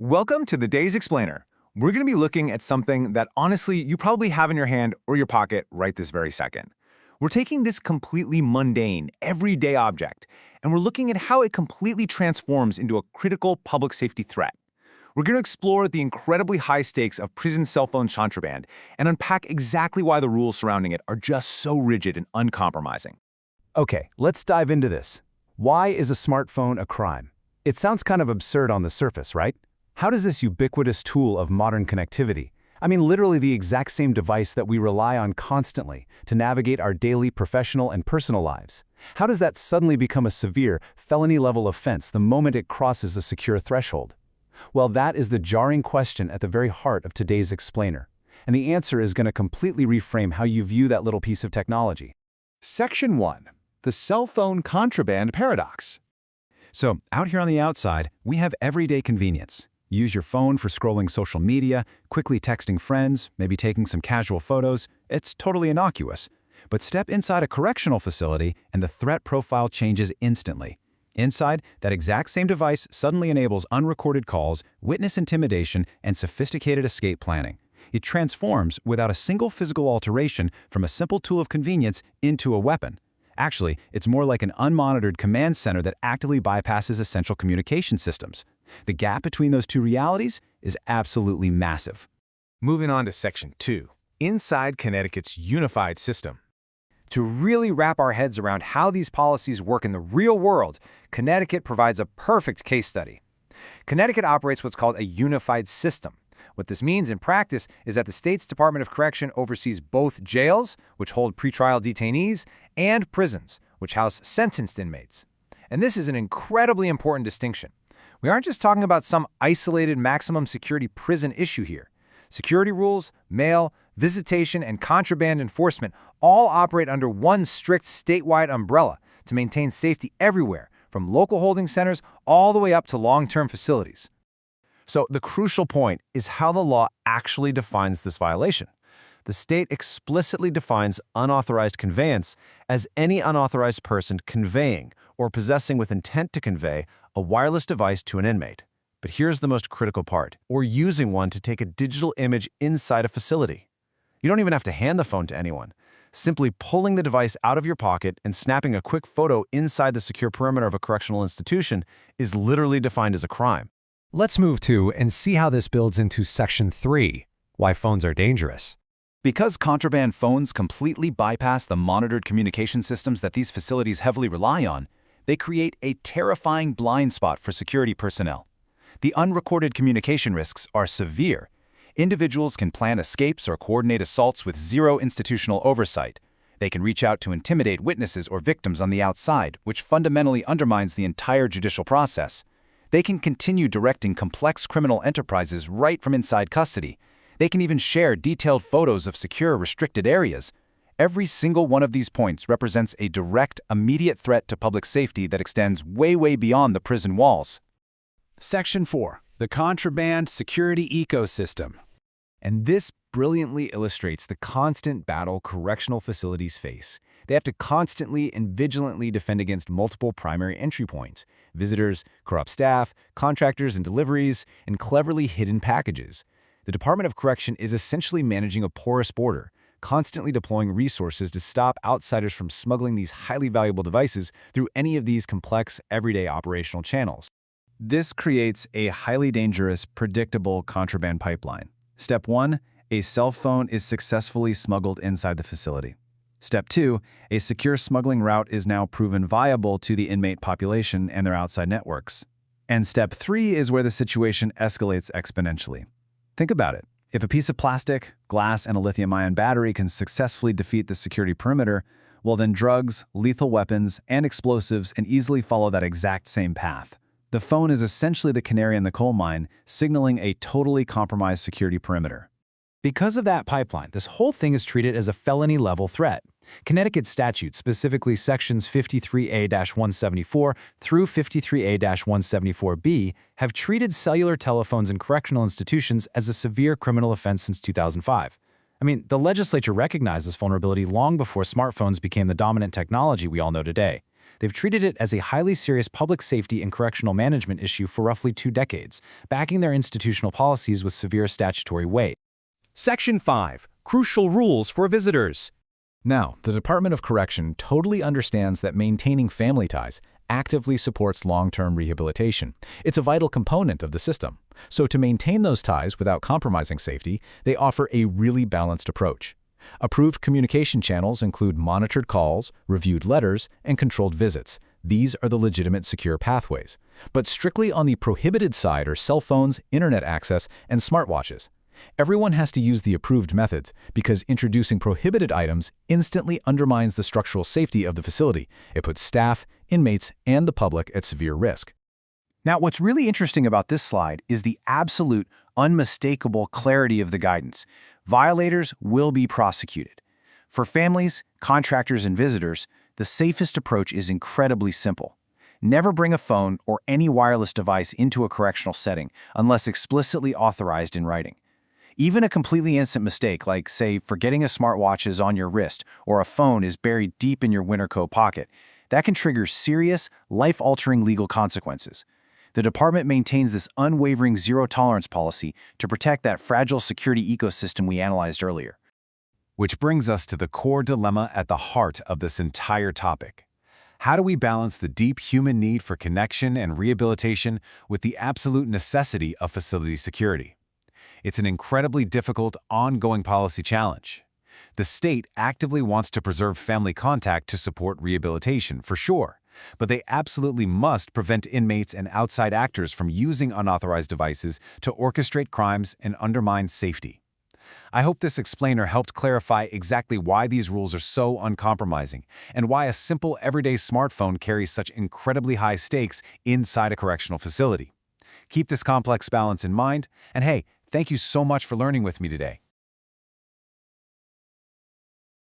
Welcome to the Day's Explainer. We're going to be looking at something that honestly you probably have in your hand or your pocket right this very second. We're taking this completely mundane, everyday object, and we're looking at how it completely transforms into a critical public safety threat. We're going to explore the incredibly high stakes of prison cell phone contraband and unpack exactly why the rules surrounding it are just so rigid and uncompromising. Okay, let's dive into this. Why is a smartphone a crime? It sounds kind of absurd on the surface, right? How does this ubiquitous tool of modern connectivity, literally the exact same device that we rely on constantly to navigate our daily professional and personal lives, how does that suddenly become a severe, felony-level offense the moment it crosses a secure threshold? Well, that is the jarring question at the very heart of today's explainer, and the answer is going to completely reframe how you view that little piece of technology. Section 1. The cell phone contraband paradox. So, out here on the outside, we have everyday convenience. Use your phone for scrolling social media, quickly texting friends, maybe taking some casual photos. It's totally innocuous. But step inside a correctional facility and the threat profile changes instantly. Inside, that exact same device suddenly enables unrecorded calls, witness intimidation, and sophisticated escape planning. It transforms without a single physical alteration from a simple tool of convenience into a weapon. Actually, it's more like an unmonitored command center that actively bypasses essential communication systems. The gap between those two realities is absolutely massive. Moving on to Section 2, inside Connecticut's unified system. To really wrap our heads around how these policies work in the real world, Connecticut provides a perfect case study. Connecticut operates what's called a unified system. What this means in practice is that the state's Department of Correction oversees both jails, which hold pretrial detainees, and prisons, which house sentenced inmates. And this is an incredibly important distinction. We aren't just talking about some isolated maximum security prison issue here. Security rules, mail, visitation, and contraband enforcement all operate under one strict statewide umbrella to maintain safety everywhere, from local holding centers all the way up to long-term facilities. So the crucial point is how the law actually defines this violation. The state explicitly defines unauthorized conveyance as any unauthorized person conveying or possessing with intent to convey a wireless device to an inmate. But here's the most critical part, or using one to take a digital image inside a facility. You don't even have to hand the phone to anyone. Simply pulling the device out of your pocket and snapping a quick photo inside the secure perimeter of a correctional institution is literally defined as a crime. Let's move to and see how this builds into Section 3, why phones are dangerous. Because contraband phones completely bypass the monitored communication systems that these facilities heavily rely on, they create a terrifying blind spot for security personnel. The unrecorded communication risks are severe. Individuals can plan escapes or coordinate assaults with zero institutional oversight. They can reach out to intimidate witnesses or victims on the outside, which fundamentally undermines the entire judicial process. They can continue directing complex criminal enterprises right from inside custody. They can even share detailed photos of secure, restricted areas. Every single one of these points represents a direct, immediate threat to public safety that extends way beyond the prison walls. Section 4. The contraband security ecosystem. And this brilliantly illustrates the constant battle correctional facilities face. They have to constantly and vigilantly defend against multiple primary entry points: visitors, corrupt staff, contractors and deliveries, and cleverly hidden packages. The Department of Correction is essentially managing a porous border, constantly deploying resources to stop outsiders from smuggling these highly valuable devices through any of these complex, everyday operational channels. This creates a highly dangerous, predictable contraband pipeline. Step 1, a cell phone is successfully smuggled inside the facility. Step 2, a secure smuggling route is now proven viable to the inmate population and their outside networks. And Step 3 is where the situation escalates exponentially. Think about it. If a piece of plastic, glass, and a lithium-ion battery can successfully defeat the security perimeter, well then drugs, lethal weapons, and explosives can easily follow that exact same path. The phone is essentially the canary in the coal mine, signaling a totally compromised security perimeter. Because of that pipeline, this whole thing is treated as a felony-level threat. Connecticut statutes, specifically Sections 53A-174 through 53A-174B, have treated cellular telephones in correctional institutions as a severe criminal offense since 2005. The legislature recognized this vulnerability long before smartphones became the dominant technology we all know today. They've treated it as a highly serious public safety and correctional management issue for roughly 2 decades, backing their institutional policies with severe statutory weight. Section 5. Crucial rules for visitors. Now, the Department of Correction totally understands that maintaining family ties actively supports long-term rehabilitation. It's a vital component of the system. So to maintain those ties without compromising safety, they offer a really balanced approach. Approved communication channels include monitored calls, reviewed letters, and controlled visits. These are the legitimate secure pathways. But strictly on the prohibited side are cell phones, internet access, and smartwatches. Everyone has to use the approved methods because introducing prohibited items instantly undermines the structural safety of the facility. It puts staff, inmates, and the public at severe risk. Now, what's really interesting about this slide is the absolute, unmistakable clarity of the guidance. Violators will be prosecuted. For families, contractors, and visitors, the safest approach is incredibly simple. Never bring a phone or any wireless device into a correctional setting unless explicitly authorized in writing. Even a completely innocent mistake, like, say, forgetting a smartwatch is on your wrist or a phone is buried deep in your winter coat pocket, that can trigger serious, life-altering legal consequences. The department maintains this unwavering zero-tolerance policy to protect that fragile security ecosystem we analyzed earlier. Which brings us to the core dilemma at the heart of this entire topic. How do we balance the deep human need for connection and rehabilitation with the absolute necessity of facility security? It's an incredibly difficult, ongoing policy challenge. The state actively wants to preserve family contact to support rehabilitation, for sure, but they absolutely must prevent inmates and outside actors from using unauthorized devices to orchestrate crimes and undermine safety. I hope this explainer helped clarify exactly why these rules are so uncompromising and why a simple everyday smartphone carries such incredibly high stakes inside a correctional facility. Keep this complex balance in mind, and hey, thank you so much for learning with me today.